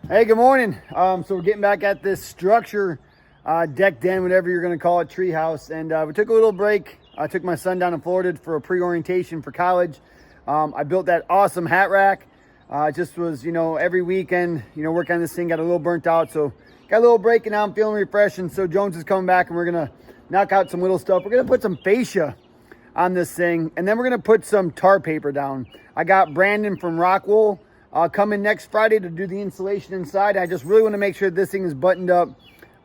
Hey, good morning. So we're getting back at this structure, deck den, whatever you're going to call it, treehouse. And we took a little break. I took my son down to Florida for a pre-orientation for college. I built that awesome hat rack. Just was, every weekend, work on this thing, got a little burnt out. So got a little break and now I'm feeling refreshed. And so Jones is coming back and we're going to knock out some little stuff. We're going to put some fascia on this thing. And then we're going to put some tar paper down. I got Brandon from ROCKWOOL coming next Friday to do the insulation inside. I just really want to make sure this thing is buttoned up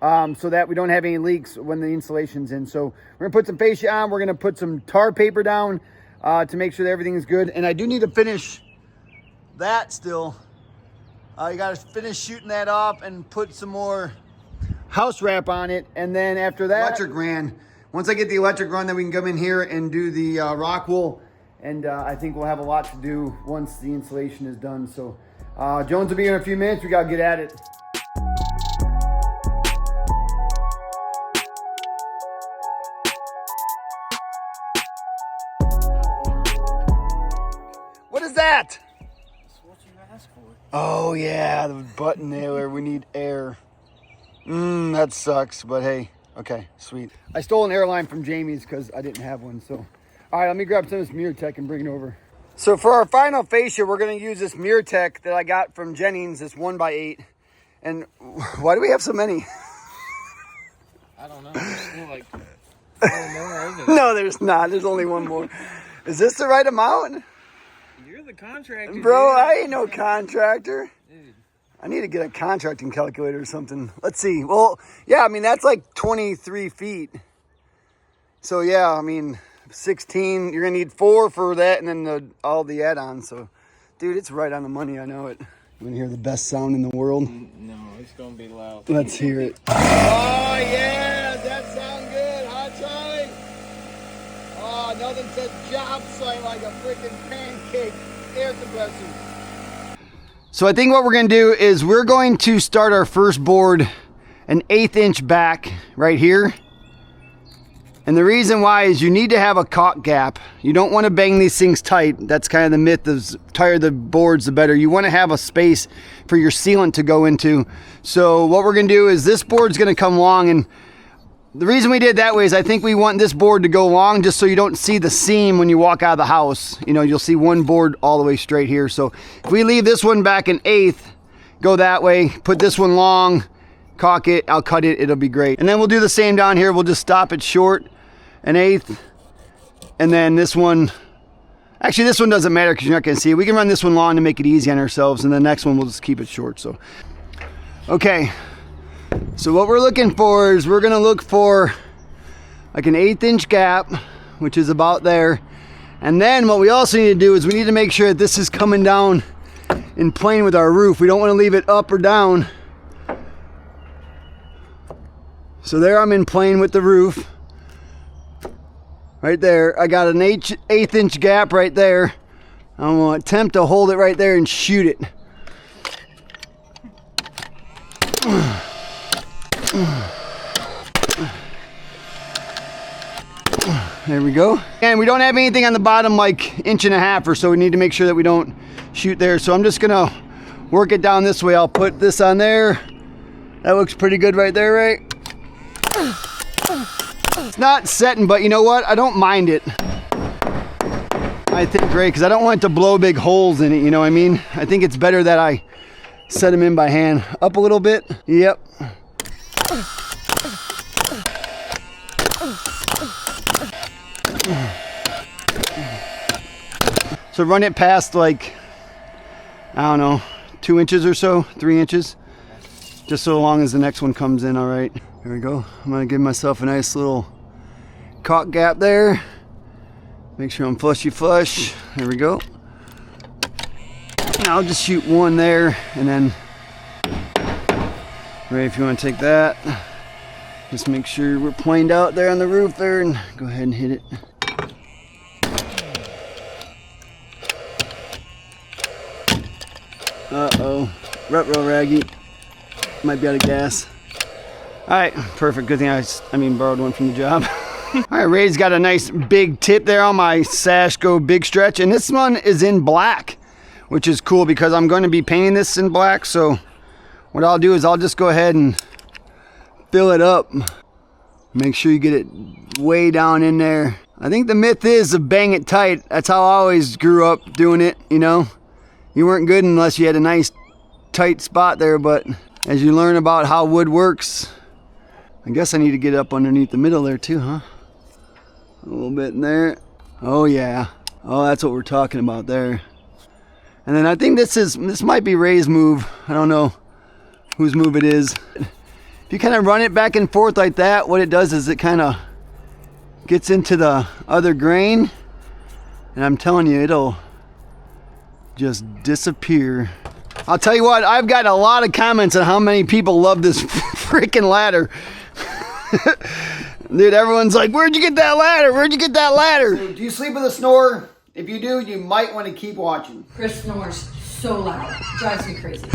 so that we don't have any leaks when the insulation's in. So we're gonna put some fascia on. We're gonna put some tar paper down to make sure that everything is good. And I do need to finish that still. You gotta finish shooting that off and put some more house wrap on it. And then after that, electric ran. Once I get the electric run, then we can come in here and do the ROCKWOOL. And I think we'll have a lot to do once the installation is done. So Jones will be here in a few minutes. We gotta get at it. What is that? That's what you asked for. Oh yeah, the button nailer. We need air. That sucks, but hey, okay, sweet. I stole an airline from Jamie's because I didn't have one, so. All right, let me grab some of this MirTech and bring it over. So for our final fascia, we're gonna use this MirTech that I got from Jennings, this 1x8. And why do we have so many? I don't know, there's still like 4 more, isn't it? No, there's not, there's only one more. Is this the right amount? You're the contractor. Bro, dude. I ain't no contractor. Dude. I need to get a contracting calculator or something. Let's see, well, yeah, I mean, that's like 23 feet. So yeah, I mean, 16, you're gonna need 4 for that and then all the add-ons. So dude, it's right on the money. I know it. You wanna hear the best sound in the world? No, it's gonna be loud. Let's hear it. Oh yeah, that sound good, huh, Charlie? Oh, nothing says job site like a freaking pancake air compressor. So I think what we're gonna do is we're going to start our first board an 1/8 inch back right here. And the reason why is you need to have a caulk gap. You don't want to bang these things tight. That's kind of the myth. The tighter the boards, the better. You want to have a space for your sealant to go into. So what we're going to do is this board's going to come long. And the reason we did it that way is I think we want this board to go long just so you don't see the seam when you walk out of the house. You'll see one board all the way straight here. So if we leave this one back 1/8, go that way, put this one long, caulk it, I'll cut it, it'll be great. And then we'll do the same down here. We'll just stop it short. 1/8, and then this one, actually this one doesn't matter because you're not going to see it. We can run this one long to make it easy on ourselves, and the next one we'll just keep it short. So okay, so what we're looking for is we're going to look for like an 1/8 inch gap, which is about there. And then what we also need to do is we need to make sure that this is coming down in plane with our roof. We don't want to leave it up or down. So there I'm in plane with the roof. Right there, I got an 1/8 inch gap right there. I'm gonna attempt to hold it right there and shoot it. There we go. And we don't have anything on the bottom like 1.5 inches or so. We need to make sure that we don't shoot there. So I'm just gonna work it down this way. I'll put this on there. That looks pretty good right there, right? It's not setting, but you know what? I don't mind it. I think great, because I don't want it to blow big holes in it, you know what I mean? I think it's better that I set them in by hand. Up a little bit. Yep. So run it past like, I don't know, 2 inches or so, 3 inches. Just so long as the next one comes in, all right. There we go. I'm gonna give myself a nice little caulk gap there. Make sure I'm flushy flush. There we go. Now I'll just shoot one there, and then Ray, if you want to take that, just make sure we're planed out there on the roof there, and go ahead and hit it. Uh-oh, ruh-roh raggy. Might be out of gas. All right, perfect. Good thing I borrowed one from the job. All right, Ray's got a nice big tip there on my SASHCO big stretch, and this one is in black, which is cool because I'm going to be painting this in black, so what I'll do is I'll just go ahead and fill it up. Make sure you get it way down in there. I think the myth is to bang it tight. That's how I always grew up doing it, you know. You weren't good unless you had a nice tight spot there, but as you learn about how wood works, I guess I need to get up underneath the middle there too, huh? A little bit in there. Oh yeah. Oh, that's what we're talking about there. And then I think this might be Ray's move. I don't know whose move it is. If you kind of run it back and forth like that, what it does is it kind of gets into the other grain, and I'm telling you, it'll just disappear. I'll tell you what, I've got a lot of comments on how many people love this freaking ladder. Dude, everyone's like, where'd you get that ladder? Where'd you get that ladder? Do you sleep with a snore? If you do, you might want to keep watching. Chris snores so loud. Drives me crazy.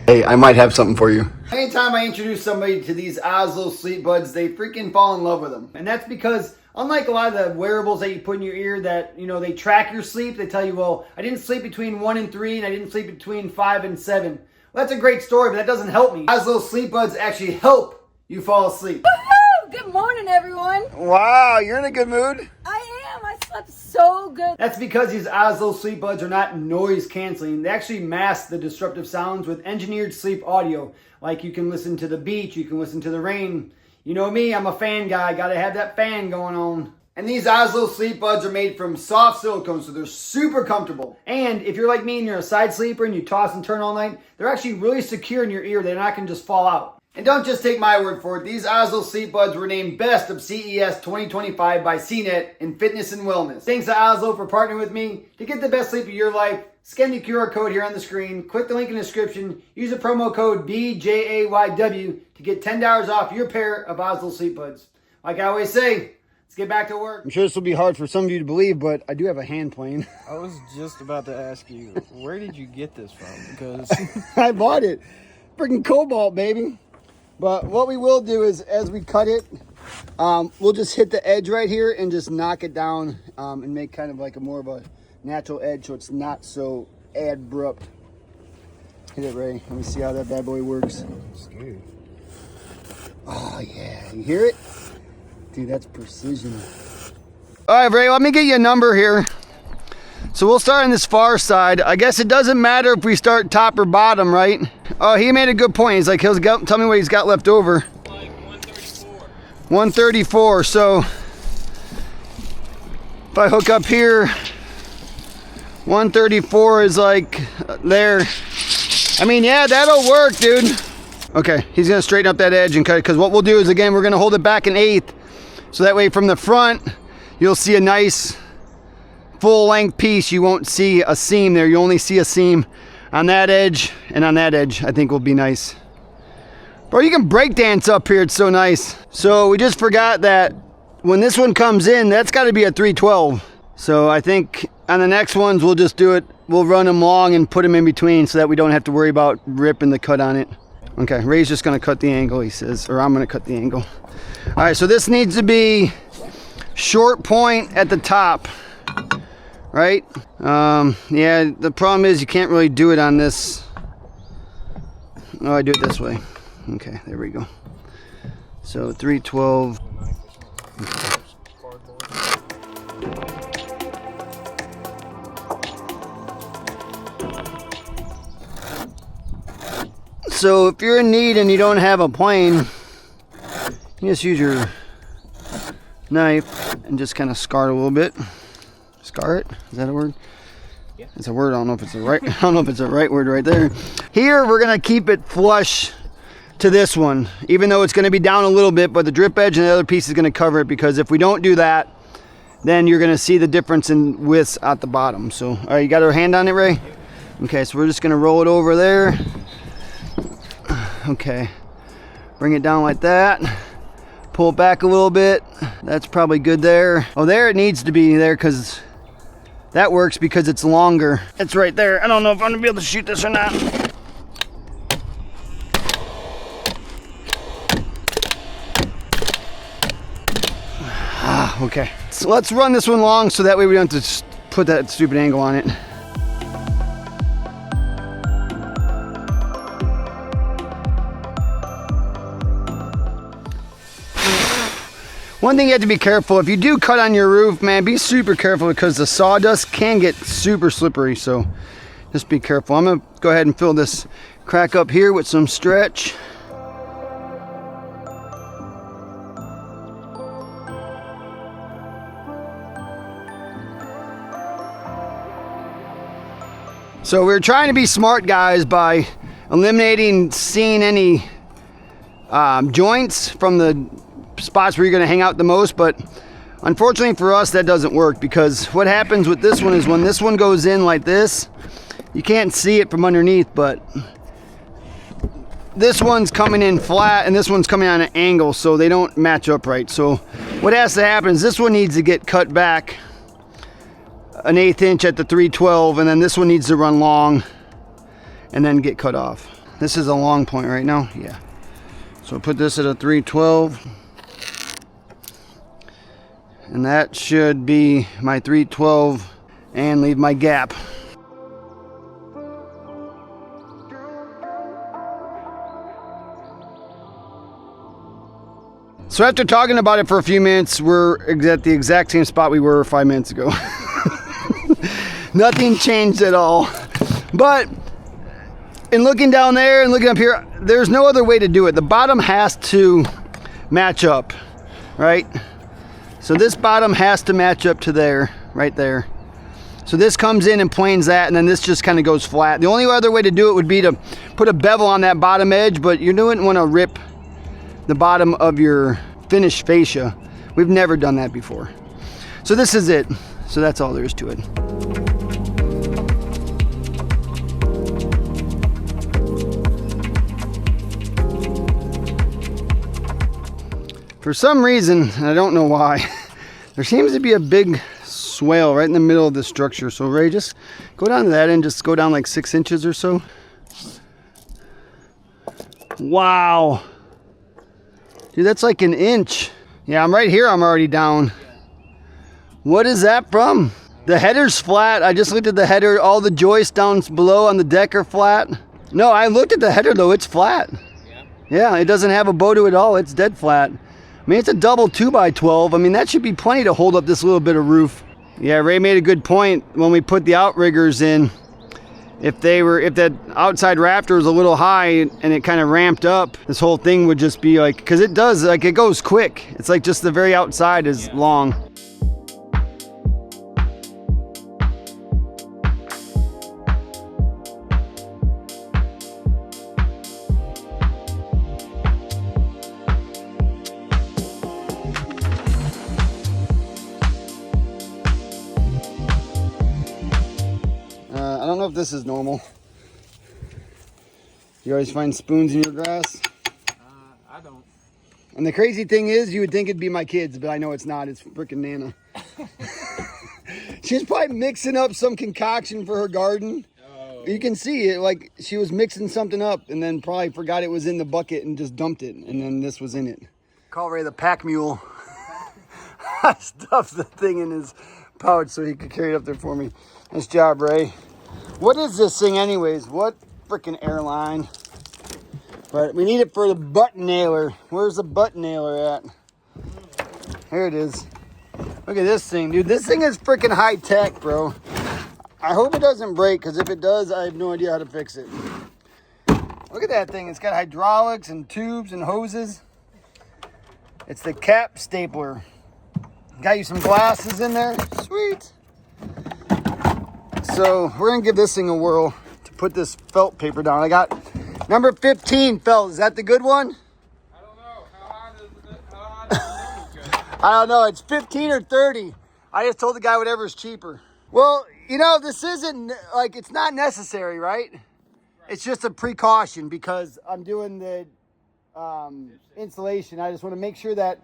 Hey, I might have something for you. Anytime I introduce somebody to these Oslo sleep buds, they freaking fall in love with them. And that's because, unlike a lot of the wearables that you put in your ear that, you know, they track your sleep, they tell you, well, I didn't sleep between 1 and 3, and I didn't sleep between 5 and 7. Well, that's a great story, but that doesn't help me. Oslo sleep buds actually help you fall asleep. Woohoo! Good morning, everyone. Wow, you're in a good mood. I am. I slept so good. That's because these Oslo sleep buds are not noise canceling. They actually mask the disruptive sounds with engineered sleep audio. Like you can listen to the beach, you can listen to the rain. You know me, I'm a fan guy. Gotta have that fan going on. And these Oslo sleep buds are made from soft silicone, so they're super comfortable. And if you're like me and you're a side sleeper and you toss and turn all night, they're actually really secure in your ear. They're not gonna just fall out. And don't just take my word for it. These Oslo sleep buds were named Best of CES 2025 by CNET in Fitness and Wellness. Thanks to Oslo for partnering with me. To get the best sleep of your life, scan the QR code here on the screen, click the link in the description, use the promo code BJAYW to get $10 off your pair of Oslo sleep buds. Like I always say, let's get back to work. I'm sure this will be hard for some of you to believe, but I do have a hand plane. I was just about to ask you, where did you get this from? Because I bought it. Freaking Cobalt, baby. But what we will do is, as we cut it, we'll just hit the edge right here and just knock it down and make kind of like a more of a natural edge so it's not so abrupt. Hit it, Ray. Let me see how that bad boy works. it's good. Oh, yeah. You hear it? Dude, that's precision. All right, Ray, let me get you a number here. So we'll start on this far side. I guess it doesn't matter if we start top or bottom, right? Oh, he made a good point. He's like, tell me what he's got left over. Like 134. 134. So if I hook up here, 134 is like there. I mean, yeah, that'll work, dude. Okay, he's gonna straighten up that edge and cut it, because what we'll do is, again, we're gonna hold it back an eighth. So that way from the front, you'll see a nice full length piece. You won't see a seam there. You only see a seam on that edge and on that edge. I think will be nice. Bro, you can break dance up here. It's so nice. So we just forgot that when this one comes in, that's got to be a 312. So I think on the next ones, we'll just do it. We'll run them long and put them in between so that we don't have to worry about ripping the cut on it. Okay, Ray's just gonna cut the angle, he says, or I'm gonna cut the angle. All right, so this needs to be short point at the top. Right? Yeah, the problem is you can't really do it on this. Oh, I do it this way. Okay, there we go. So 312. So if you're in need and you don't have a plane, you just use your knife and just kind of scar it a little bit. Scar it? Is that a word? Yeah. It's a word. I don't know if it's the right. I don't know if it's the right word right there. Here we're gonna keep it flush to this one, even though it's gonna be down a little bit. But the drip edge and the other piece is gonna cover it, because if we don't do that, then you're gonna see the difference in widths at the bottom. So, all right, you got our hand on it, Ray? Yep. Okay, so we're just gonna roll it over there. Okay, bring it down like that. Pull it back a little bit. That's probably good there. Oh, there it needs to be there, because that works because it's longer. It's right there. I don't know if I'm gonna be able to shoot this or not. Okay, so let's run this one long so that way we don't have to put that stupid angle on it. One thing you have to be careful, if you do cut on your roof, man, be super careful because the sawdust can get super slippery, so just be careful. I'm gonna go ahead and fill this crack up here with some stretch. So we're trying to be smart, guys, by eliminating seeing any joints from the spots where you're going to hang out the most, but unfortunately for us that doesn't work, because what happens with this one is when this one goes in like this, you can't see it from underneath, but this one's coming in flat and this one's coming on an angle, so they don't match up right. So what has to happen is this one needs to get cut back an 1/8 inch at the 312, and then this one needs to run long and then get cut off. This is a long point right now, yeah. So put this at a 312, and that should be my 312, and leave my gap. So after talking about it for a few minutes, we're at the exact same spot we were 5 minutes ago. Nothing changed at all. But in looking down there and looking up here, there's no other way to do it. The bottom has to match up, right? So this bottom has to match up to there, right there. So this comes in and planes that, and then this just kind of goes flat. The only other way to do it would be to put a bevel on that bottom edge, but you wouldn't want to rip the bottom of your finished fascia. We've never done that before. So this is it. So that's all there is to it. For some reason, I don't know why, there seems to be a big swale right in the middle of the structure. So Ray, just go down to that end, just go down like 6 inches or so. Wow. Dude, that's like an inch. Yeah, I'm right here, I'm already down. What is that from? The header's flat. I just looked at the header. All the joists down below on the deck are flat. No, I looked at the header though, it's flat. Yeah, it doesn't have a bow to it at all. It's dead flat. I mean, it's a double 2x12. I mean, that should be plenty to hold up this little bit of roof. Yeah, Ray made a good point when we put the outriggers in. If that outside rafter was a little high and it kind of ramped up, this whole thing would just be like, because it does, like, it goes quick. It's like just the very outside is long. I don't know if this is normal. You always find spoons in your grass? I don't. And the crazy thing is, you would think it'd be my kids, but I know it's not. It's freaking Nana. She's probably mixing up some concoction for her garden. Oh. You can see it, like she was mixing something up and then probably forgot it was in the bucket and just dumped it. And then this was in it. Call Ray the pack mule. I stuffed the thing in his pouch so he could carry it up there for me. Nice job, Ray. What is this thing anyways? What freaking airline? But we need it for the button nailer. Where's the button nailer at? Here it is. Look at this thing, dude. This thing is freaking high tech, bro. I hope it doesn't break, because if it does, I have no idea how to fix it. Look at that thing. It's got hydraulics and tubes and hoses. It's the cap stapler. Got you some glasses in there. Sweet. So we're gonna give this thing a whirl to put this felt paper down. I got number 15 felt. Is that the good one? I don't know. How high does the numbers go? I don't know. It's 15 or 30. I just told the guy whatever is cheaper. Well, you know, this isn't like, it's not necessary, right? It's just a precaution because I'm doing the insulation. I just want to make sure that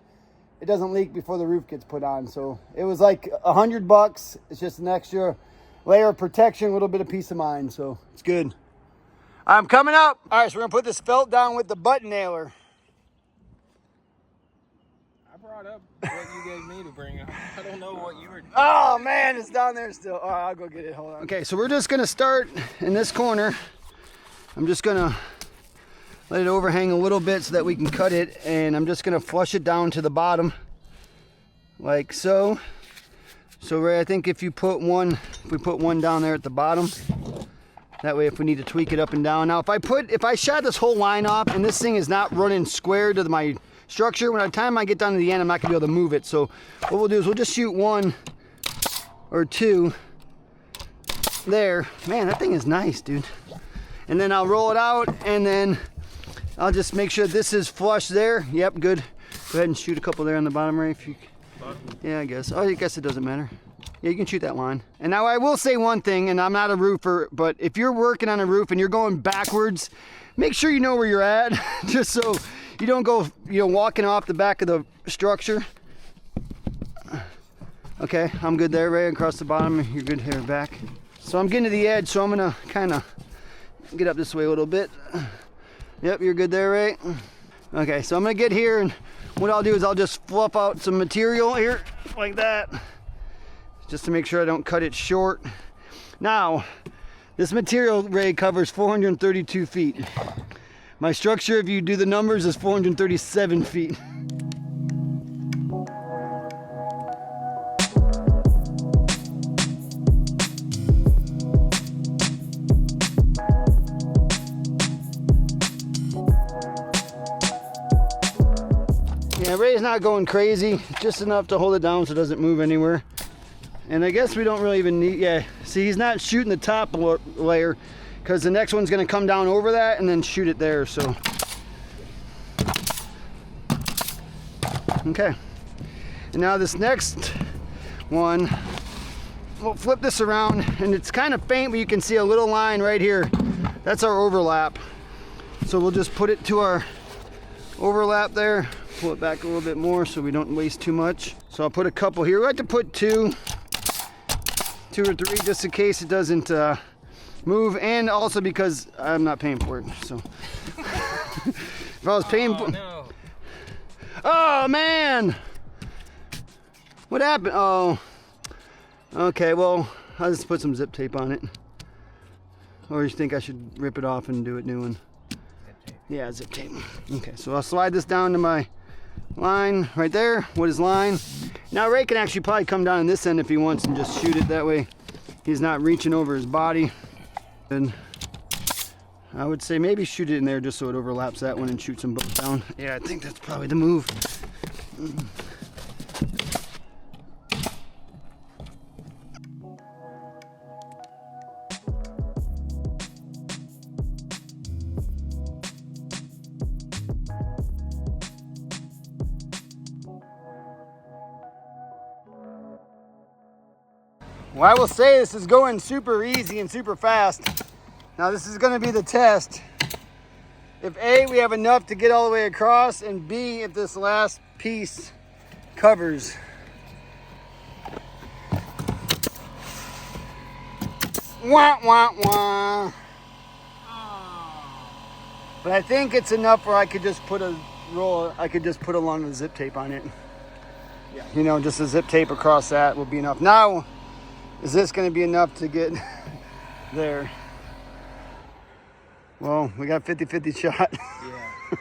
it doesn't leak before the roof gets put on. So it was like $100. It's just an extra layer of protection, a little bit of peace of mind, so it's good. I'm coming up. All right, so we're gonna put this felt down with the button nailer. I brought up what you gave me to bring up. I don't know what you were doing. Oh man, it's down there still. All right, I'll go get it, hold on. Okay, so we're just gonna start in this corner. I'm just gonna let it overhang a little bit so that we can cut it, and I'm just gonna flush it down to the bottom. like so. So Ray, I think if we put one down there at the bottom, that way if we need to tweak it up and down. Now if I shot this whole line off and this thing is not running square to my structure, when by the time I get down to the end, I'm not gonna be able to move it. So what we'll do is we'll just shoot 1 or 2 there. Man, that thing is nice, dude. And then I'll roll it out, and then I'll just make sure this is flush there. Yep, good. Go ahead and shoot a couple there on the bottom, Ray. If you, yeah, I guess. Oh, I guess it doesn't matter. Yeah, you can shoot that line. And now I will say one thing, and I'm not a roofer, but if you're working on a roof and you're going backwards, make sure you know where you're at, just so you don't go, walking off the back of the structure. Okay, I'm good there, Ray. Across the bottom, you're good here back. So I'm getting to the edge, so I'm gonna kind of get up this way a little bit. Yep, you're good there, Ray. Okay, so I'm gonna get here, and what I'll do is I'll just fluff out some material here, like that, just to make sure I don't cut it short. Now, this material, Ray, covers 432 feet. My structure, if you do the numbers, is 437 feet. Yeah, Ray's not going crazy, just enough to hold it down so it doesn't move anywhere. And I guess we don't really even need, yeah, see, he's not shooting the top layer because the next one's gonna come down over that and then shoot it there, so. Okay. And now this next one, we'll flip this around, and it's kind of faint, but you can see a little line right here. That's our overlap. So we'll just put it to our overlap there, pull it back a little bit more so we don't waste too much. So I'll put a couple here. We like to put two or three just in case it doesn't move, and also because I'm not paying for it. So if I was paying for, no. Oh man, what happened? Oh, okay, well, I'll just put some zip tape on it. Or you think I should rip it off and do a new one? Yeah, zip tape. Okay, so I'll slide this down to my line right there. What is line? Now Ray can actually probably come down on this end if he wants and just shoot it that way. He's not reaching over his body. And I would say maybe shoot it in there just so it overlaps that one and shoots them both down. Yeah, I think that's probably the move. Well, I will say this is going super easy and super fast. Now this is going to be the test. If A, we have enough to get all the way across, and B, if this last piece covers. Wah, wah, wah. But I think it's enough where I could just put a roll, I could just put a long zip tape on it. Yeah. You know, just a zip tape across that will be enough. Now, is this going to be enough to get there? Well, we got 50-50 shot. Yeah.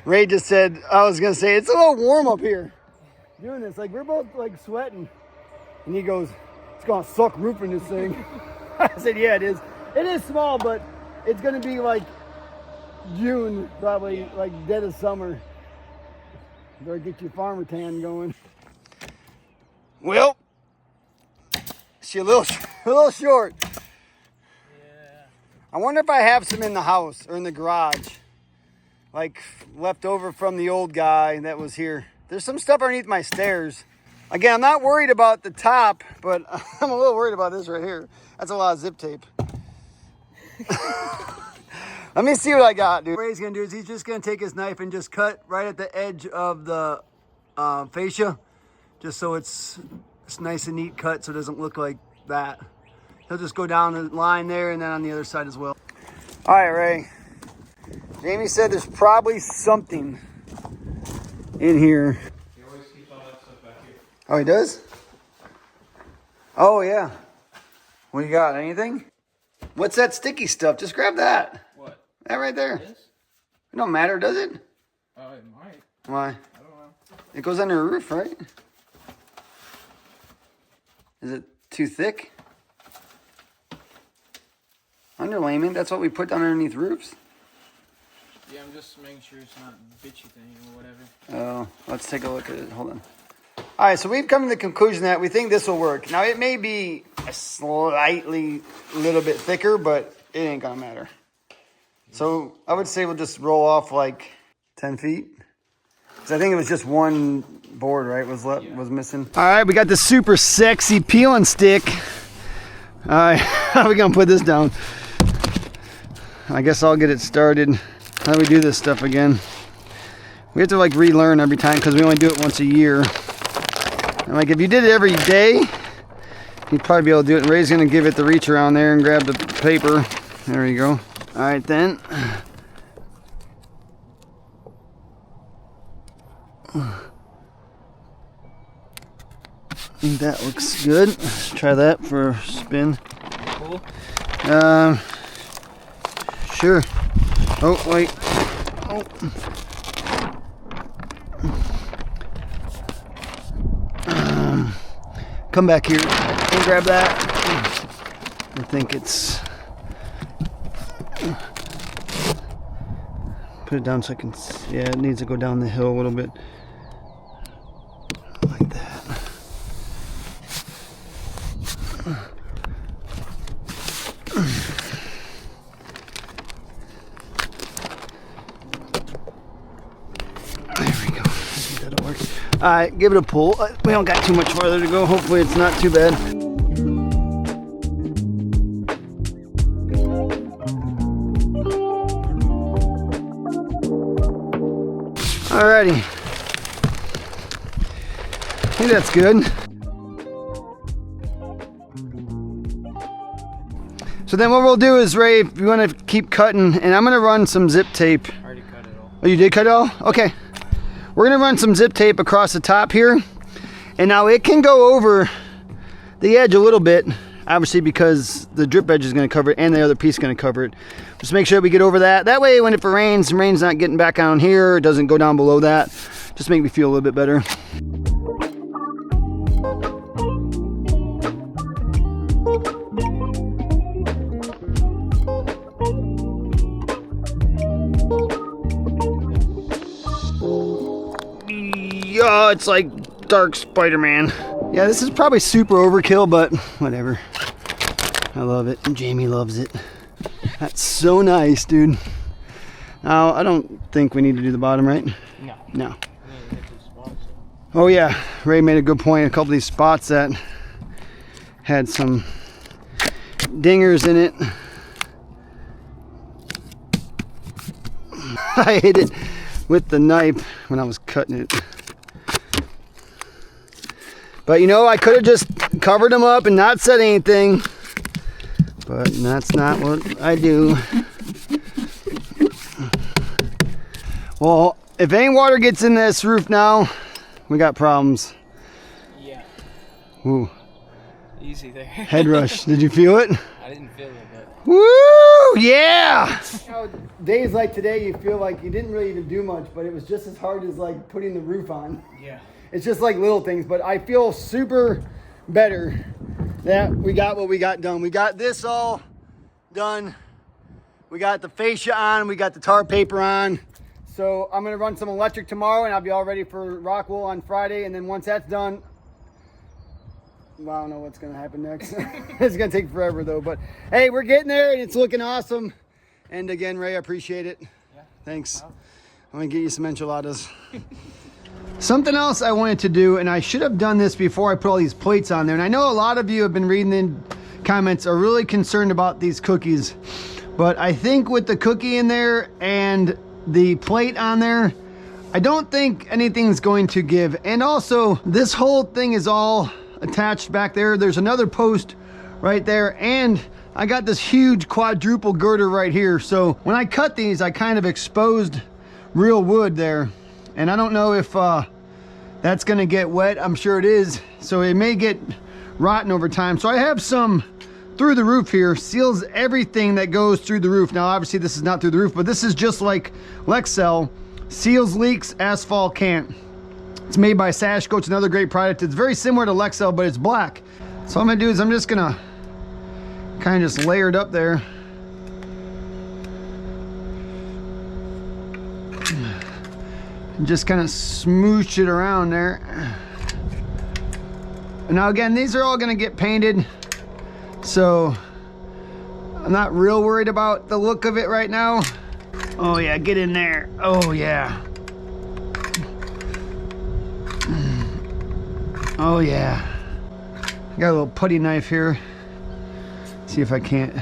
Ray just said, I was going to say, it's a little warm up here doing this. Like, we're both like sweating. And he goes, it's going to suck roofing this thing. I said, yeah, it is. It is small, but it's going to be like June, probably like dead of summer. Better get your farmer tan going. Well, she a little short. Yeah. I wonder if I have some in the house or in the garage, like left over from the old guy that was here. There's some stuff underneath my stairs. Again, I'm not worried about the top, but I'm a little worried about this right here. That's a lot of zip tape. Let me see what I got, dude. What he's gonna do is he's just gonna take his knife and just cut right at the edge of the fascia, just so it's nice and neat cut so it doesn't look like that. He'll just go down the line there and then on the other side as well. All right, Ray. Jamie said there's probably something in here. You always keep all that stuff back here. Oh, he does? Oh, yeah. What do you got? Anything? What's that sticky stuff? Just grab that. What? That right there. This? It don't matter, does it? It might. Why? I don't know. It goes under a roof, right? Is it too thick? Underlayment, that's what we put down underneath roofs. Yeah, I'm just making sure it's not bitchy thing or whatever. Oh, let's take a look at it. Hold on. All right, so we've come to the conclusion that we think this will work. Now, it may be a slightly little bit thicker, but it ain't gonna matter. So I would say we'll just roll off like 10 feet. Because I think it was just one board, right, was missing. All right, we got the super sexy peeling stick. All right, how are we gonna put this down? I guess I'll get it started. How do we do this stuff again? We have to like relearn every time because we only do it once a year. And like if you did it every day, you'd probably be able to do it. And Ray's gonna give it the reach around there and grab the paper. There you go. All right then. I think that looks good. Let's try that for a spin. Cool. Sure. Oh, wait. Oh. Come back here and grab that. I think it's... Put it down so I can... Yeah, it needs to go down the hill a little bit. Like that. All right, give it a pull. We don't got too much farther to go. Hopefully it's not too bad. Alrighty. I think that's good. So then what we'll do is, Ray, if you want to keep cutting, and I'm going to run some zip tape. I already cut it all. Oh, you did cut it all? Okay. We're gonna run some zip tape across the top here. And now it can go over the edge a little bit, obviously because the drip edge is gonna cover it and the other piece is gonna cover it. Just make sure we get over that. That way when it rains, the rain's not getting back on here, it doesn't go down below that. Just make me feel a little bit better. Oh, it's like dark Spider-Man. Yeah, this is probably super overkill, but whatever. I love it, and Jamie loves it. That's so nice, dude. Now, I don't think we need to do the bottom, right? No. No. Oh yeah, Ray made a good point. A couple of these spots that had some dingers in it. I hit it with the knife when I was cutting it. But you know, I could have just covered them up and not said anything. But that's not what I do. Well, if any water gets in this roof now, we got problems. Yeah. Ooh. Easy there. Head rush. Did you feel it? I didn't feel it, but... Woo! Yeah! You know, days like today, you feel like you didn't really even do much, but it was just as hard as like putting the roof on. Yeah. It's just like little things, but I feel super better that we got what we got done. We got this all done. We got the fascia on. We got the tar paper on. So I'm going to run some electric tomorrow, and I'll be all ready for ROCKWOOL on Friday. And then once that's done, well, I don't know what's going to happen next. It's going to take forever, though. But, hey, we're getting there, and it's looking awesome. And, again, Ray, I appreciate it. Yeah. Thanks. Wow. I'm going to get you some enchiladas. Something else I wanted to do, and I should have done this before I put all these plates on there, and I know a lot of you have been reading the comments are really concerned about these cookies, but I think with the cookie in there and the plate on there, I don't think anything's going to give. And also, this whole thing is all attached back there. There's another post right there, and I got this huge quadruple girder right here. So when I cut these, I kind of exposed real wood there. And I don't know if that's gonna get wet. I'm sure it is. So it may get rotten over time. So I have some through the roof here, seals everything that goes through the roof. Now, obviously this is not through the roof, but this is just like Lexcel, seals leaks, asphalt can't. It's made by SASHCO. It's another great product. It's very similar to Lexcel, but it's black. So what I'm gonna do is I'm just gonna kind of just layer it up there. And just kind of smoosh it around there. And now again, these are all gonna get painted, so I'm not real worried about the look of it right now. Oh yeah, get in there. Oh yeah. Oh yeah. I got a little putty knife here. See if I can't.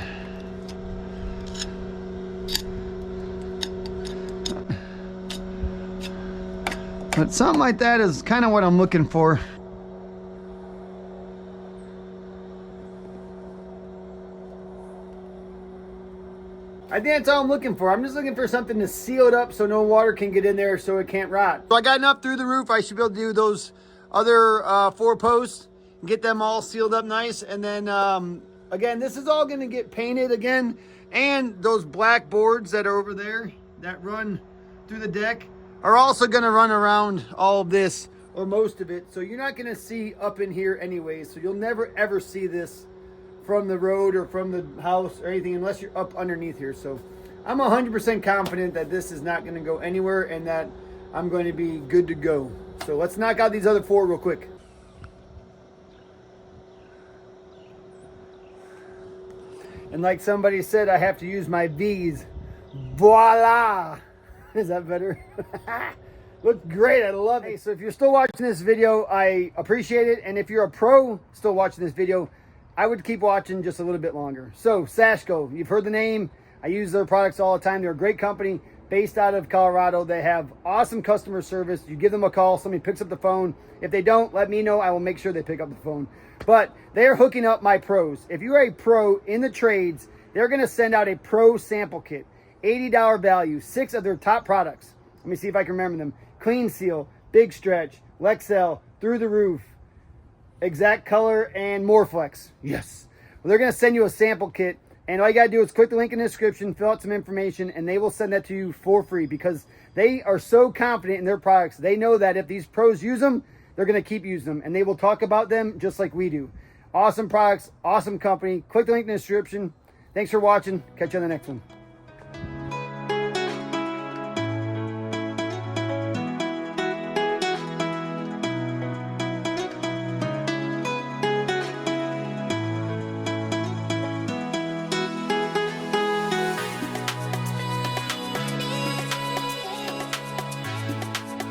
But something like that is kind of what I'm looking for. I think that's all I'm looking for. I'm just looking for something to seal it up so no water can get in there so it can't rot. So I got enough through the roof. I should be able to do those other 4 posts and get them all sealed up nice. And then again, this is all gonna get painted again. And those black boards that are over there that run through the deck are also gonna run around all of this or most of it. So you're not gonna see up in here anyways. So you'll never ever see this from the road or from the house or anything unless you're up underneath here. So I'm 100% confident that this is not gonna go anywhere and that I'm going to be good to go. So let's knock out these other 4 real quick. And like somebody said, I have to use my V's. Voila! Is that better? Looks great, I love it. Hey, so if you're still watching this video, I appreciate it. And if you're a pro still watching this video, I would keep watching just a little bit longer. So SASHCO, you've heard the name. I use their products all the time. They're a great company based out of Colorado. They have awesome customer service. You give them a call, somebody picks up the phone. If they don't, let me know. I will make sure they pick up the phone. But they're hooking up my pros. If you're a pro in the trades, they're gonna send out a pro sample kit. $80 value, 6 of their top products. Let me see if I can remember them. Clean Seal, Big Stretch, Lexel, Through the Roof, Exact Color, and Moreflex. Yes. Well, they're going to send you a sample kit, and all you got to do is click the link in the description, fill out some information, and they will send that to you for free because they are so confident in their products. They know that if these pros use them, they're going to keep using them, and they will talk about them just like we do. Awesome products, awesome company. Click the link in the description. Thanks for watching. Catch you on the next one.